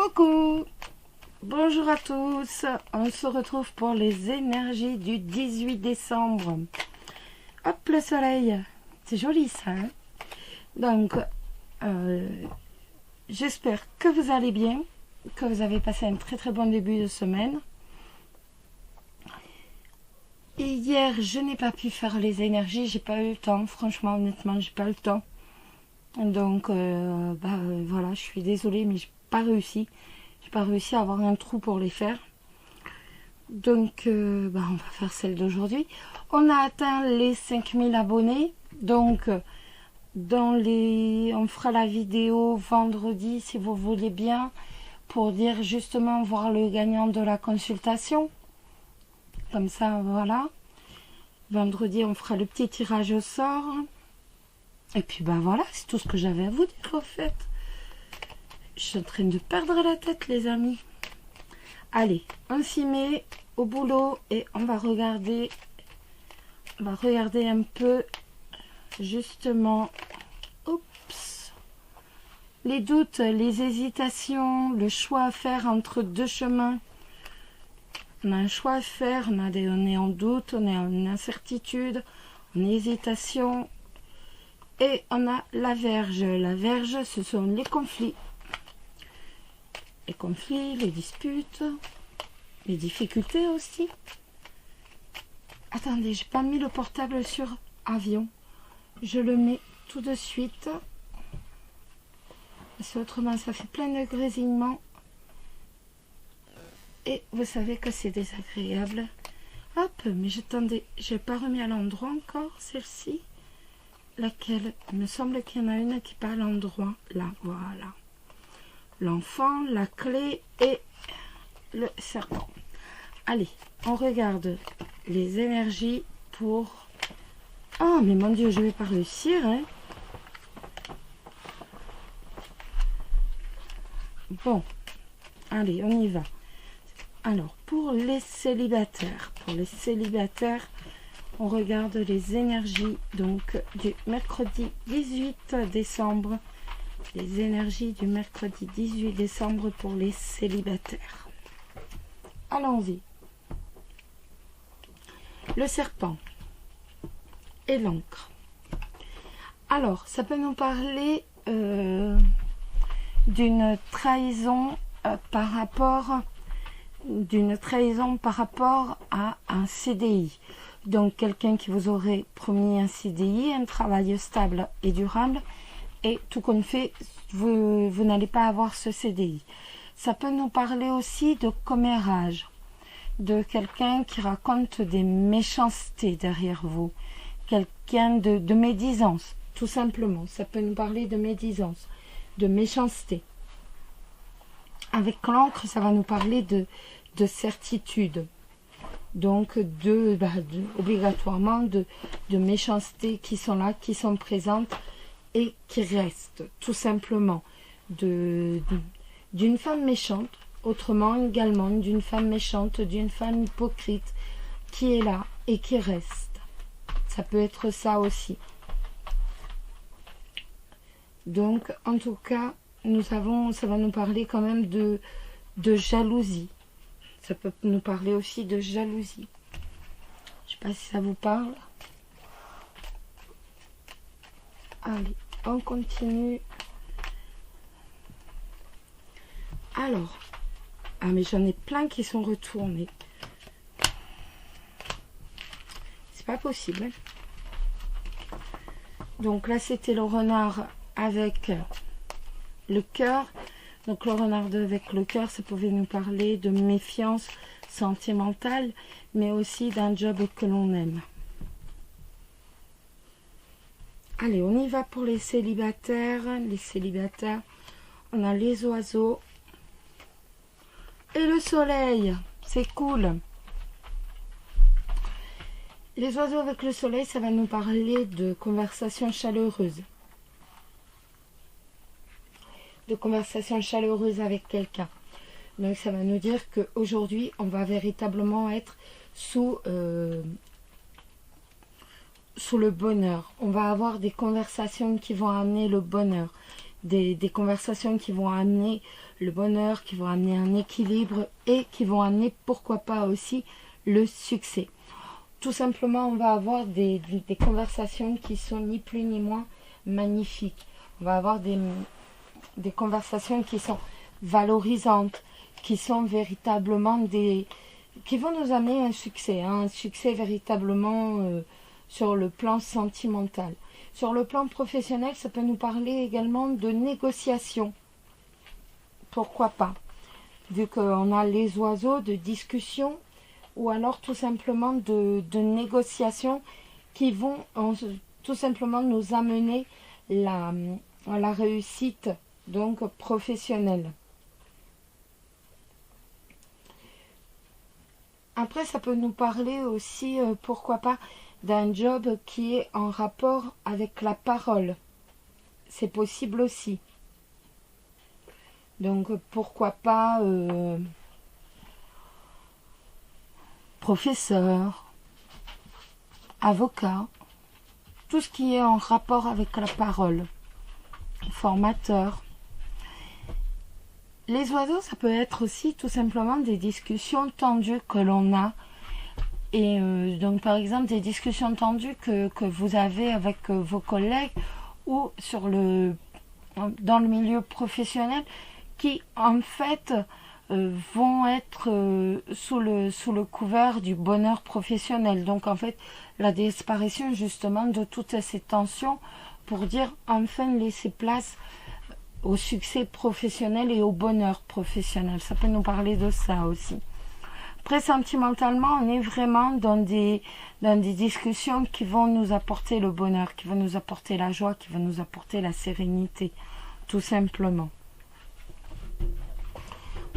Coucou, bonjour à tous, on se retrouve pour les énergies du 18 décembre. Hop, le soleil, c'est joli ça, hein. Donc, j'espère que vous allez bien, que vous avez passé un très bon début de semaine. Et hier, je n'ai pas pu faire les énergies, j'ai pas eu le temps, franchement, honnêtement, j'ai pas eu le temps. Donc, voilà, je suis désolée, mais j'ai pas réussi. J'ai pas réussi à avoir un trou pour les faire. Donc, on va faire celle d'aujourd'hui. On a atteint les 5000 abonnés. Donc, on fera la vidéo vendredi, si vous voulez bien, pour dire justement, voir le gagnant de la consultation. Comme ça, voilà. Vendredi, on fera le petit tirage au sort. Et puis, voilà, c'est tout ce que j'avais à vous dire, en fait. Je suis en train de perdre la tête, les amis. Allez, on s'y met au boulot et on va regarder un peu, justement, oups, les doutes, les hésitations, le choix à faire entre deux chemins. On a un choix à faire, on est en doute, on est en incertitude, en hésitation. Et on a la verge. La verge, ce sont les conflits. Les conflits, les disputes, les difficultés aussi. Attendez, j'ai pas mis le portable sur avion. Je le mets tout de suite. Parce que autrement, ça fait plein de grésillements. Et vous savez que c'est désagréable. Hop, mais j'attendais, j'ai pas remis à l'endroit encore, celle-ci. Laquelle? Il me semble qu'il y en a une qui part à l'endroit. Là, voilà. L'enfant, la clé et le serpent. Allez, on regarde les énergies pour... Oh, mais mon Dieu, je vais pas réussir, hein. Bon, allez, on y va. Alors, pour les célibataires, on regarde les énergies donc du mercredi 18 décembre. Les énergies du mercredi 18 décembre pour les célibataires. Allons-y. Le serpent et l'encre. Alors, ça peut nous parler d'une trahison par rapport à un CDI. Donc, quelqu'un qui vous aurait promis un CDI, un travail stable et durable, et tout compte fait, vous n'allez pas avoir ce CDI. Ça peut nous parler aussi de commérage, de quelqu'un qui raconte des méchancetés derrière vous, quelqu'un de médisance, tout simplement. Ça peut nous parler de médisance, de méchanceté. Avec l'encre, ça va nous parler de certitude. Donc, obligatoirement de méchanceté qui sont là, qui sont présentes et qui restent, tout simplement. D'une femme méchante, autrement également d'une femme méchante, d'une femme hypocrite, qui est là et qui reste. Ça peut être ça aussi. Donc, en tout cas, ça va nous parler quand même de jalousie. Ça peut nous parler aussi de jalousie. Je ne sais pas si ça vous parle. Allez, on continue. Alors, mais j'en ai plein qui sont retournés. C'est pas possible, hein. Donc là, c'était le renard avec le cœur. Donc le renard avec le cœur, ça pouvait nous parler de méfiance sentimentale, mais aussi d'un job que l'on aime. Allez, on y va pour les célibataires. Les célibataires, on a les oiseaux et le soleil. C'est cool. Les oiseaux avec le soleil, ça va nous parler de conversations chaleureuses. De conversation chaleureuse avec quelqu'un. Donc ça va nous dire qu'aujourd'hui, on va véritablement être sous le bonheur. On va avoir des conversations qui vont amener le bonheur. des conversations qui vont amener le bonheur, qui vont amener un équilibre et qui vont amener, pourquoi pas aussi, le succès. Tout simplement, on va avoir des conversations qui sont ni plus ni moins magnifiques. On va avoir des conversations qui sont valorisantes, qui sont véritablement qui vont nous amener un succès véritablement sur le plan sentimental. Sur le plan professionnel, ça peut nous parler également de négociation. Pourquoi pas? Vu qu'on a les oiseaux de discussion ou alors tout simplement de négociation qui vont tout simplement nous amener à la réussite donc professionnelle. Après, ça peut nous parler aussi, pourquoi pas, d'un job qui est en rapport avec la parole. C'est possible aussi. Donc, pourquoi pas professeur, avocat, tout ce qui est en rapport avec la parole, formateur. Les oiseaux, ça peut être aussi tout simplement des discussions tendues que l'on a. Et donc par exemple des discussions tendues que vous avez avec vos collègues ou dans le milieu professionnel qui en fait vont être sous le couvert du bonheur professionnel. Donc en fait la disparition justement de toutes ces tensions pour dire enfin laisser place au succès professionnel et au bonheur professionnel. Ça peut nous parler de ça aussi. Après, sentimentalement, on est vraiment dans des discussions qui vont nous apporter le bonheur, qui vont nous apporter la joie, qui vont nous apporter la sérénité, tout simplement.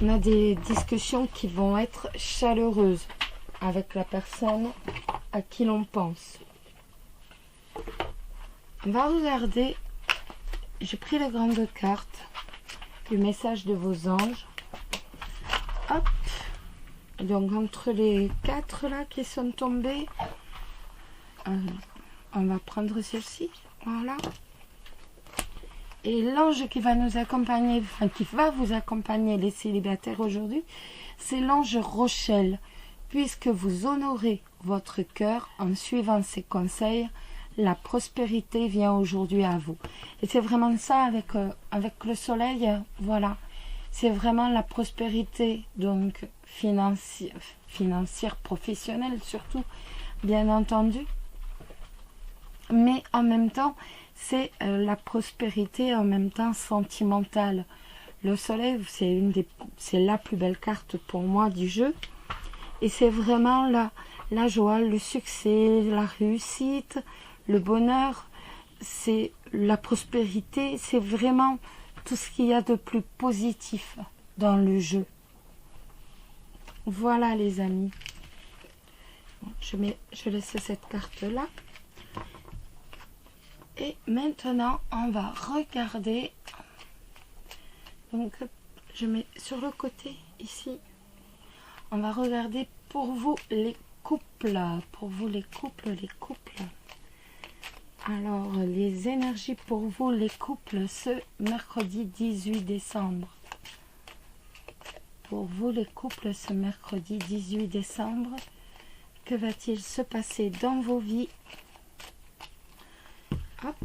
On a des discussions qui vont être chaleureuses avec la personne à qui l'on pense. On va regarder. J'ai pris les grandes cartes, le message de vos anges. Hop. Donc entre les 4 là qui sont tombés, on va prendre celle-ci. Voilà. Et l'ange qui va nous accompagner, enfin qui va vous accompagner les célibataires aujourd'hui, c'est l'ange Rochelle. Puisque vous honorez votre cœur en suivant ses conseils, la prospérité vient aujourd'hui à vous. Et c'est vraiment ça avec le soleil, voilà. C'est vraiment la prospérité, donc financière, professionnelle surtout, bien entendu. Mais en même temps, c'est la prospérité en même temps sentimentale. Le soleil, c'est la plus belle carte pour moi du jeu. Et c'est vraiment la joie, le succès, la réussite, le bonheur, c'est la prospérité, c'est vraiment tout ce qu'il y a de plus positif dans le jeu. Voilà les amis. Bon, je laisse cette carte-là. Et maintenant, on va regarder. Donc, je mets sur le côté ici. On va regarder pour vous les couples. Pour vous les couples, Alors, les énergies pour vous, les couples, ce mercredi 18 décembre. Pour vous, les couples, ce mercredi 18 décembre, que va-t-il se passer dans vos vies? Hop.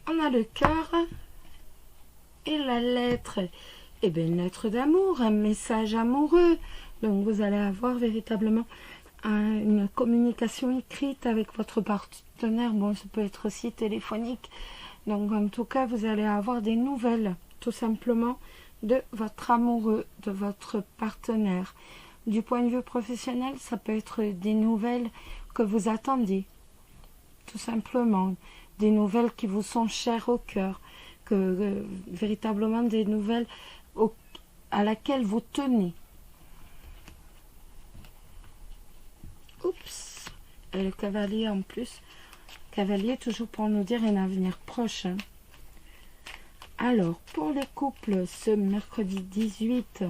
On a le cœur et la lettre. Eh bien, une lettre d'amour, un message amoureux. Donc, vous allez avoir véritablement une communication écrite avec votre partenaire. Bon, ça peut être aussi téléphonique. Donc, en tout cas, vous allez avoir des nouvelles, tout simplement, de votre amoureux, de votre partenaire. Du point de vue professionnel, ça peut être des nouvelles que vous attendez, tout simplement. Des nouvelles qui vous sont chères au cœur, véritablement des nouvelles à laquelle vous tenez. Oups, et le cavalier en plus. Cavalier toujours pour nous dire un avenir proche. Alors, pour les couples, ce mercredi 18,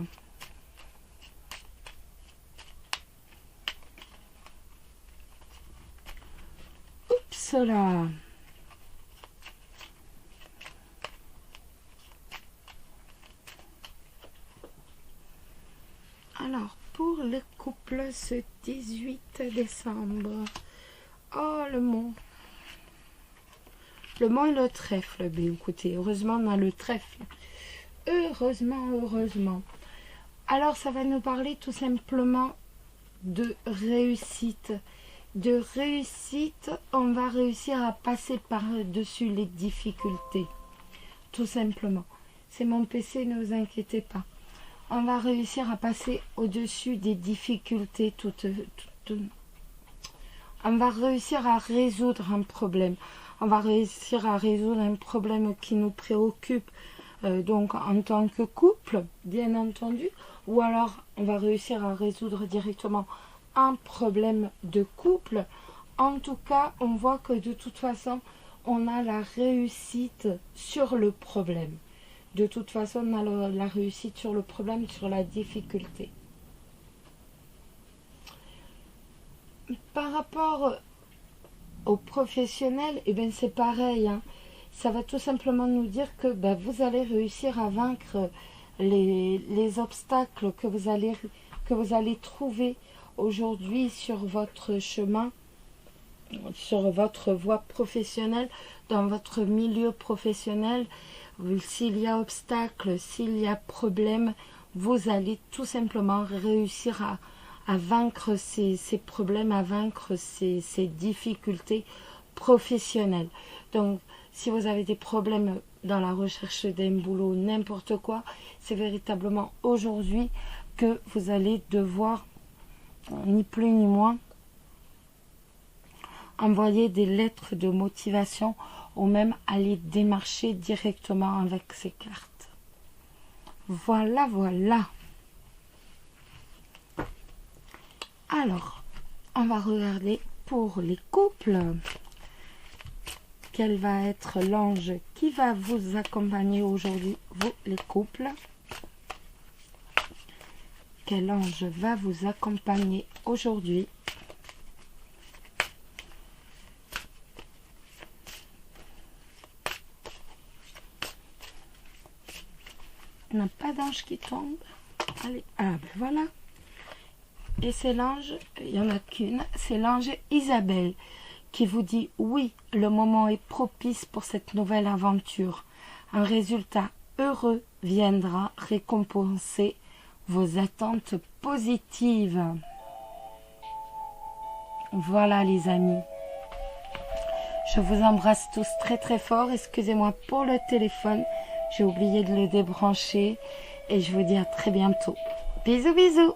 oups là, Alors, pour les couples, ce 18 décembre. Oh, le mont. Le mont et le trèfle. Ben, écoutez, heureusement, on a le trèfle. Heureusement, heureusement. Alors, ça va nous parler tout simplement de réussite. De réussite, on va réussir à passer par-dessus les difficultés. Tout simplement. C'est mon PC, ne vous inquiétez pas. On va réussir à passer au-dessus des difficultés. On va réussir à résoudre un problème. On va réussir à résoudre un problème qui nous préoccupe. Donc en tant que couple, bien entendu. Ou alors, on va réussir à résoudre directement un problème de couple. En tout cas, on voit que de toute façon, on a la réussite sur le problème. De toute façon, on a la réussite sur le problème, sur la difficulté. Par rapport aux professionnels, eh bien, c'est pareil. Hein. Ça va tout simplement nous dire que vous allez réussir à vaincre les obstacles que vous allez trouver aujourd'hui sur votre chemin, sur votre voie professionnelle, dans votre milieu professionnel. S'il y a obstacle, s'il y a problème, vous allez tout simplement réussir à vaincre ces problèmes, à vaincre ces difficultés professionnelles. Donc, si vous avez des problèmes dans la recherche d'un boulot, n'importe quoi, c'est véritablement aujourd'hui que vous allez devoir, ni plus ni moins, envoyer des lettres de motivation ou même aller démarcher directement avec ces cartes. Voilà, voilà. Alors, on va regarder pour les couples. Quel va être l'ange qui va vous accompagner aujourd'hui, vous les couples? Quel ange va vous accompagner aujourd'hui? On n'a pas d'ange qui tombe. Allez, voilà. Et c'est l'ange, il n'y en a qu'une, c'est l'ange Isabelle qui vous dit oui, le moment est propice pour cette nouvelle aventure. Un résultat heureux viendra récompenser vos attentes positives. Voilà les amis. Je vous embrasse tous très très fort. Excusez-moi pour le téléphone. J'ai oublié de le débrancher. Et je vous dis à très bientôt. Bisous bisous.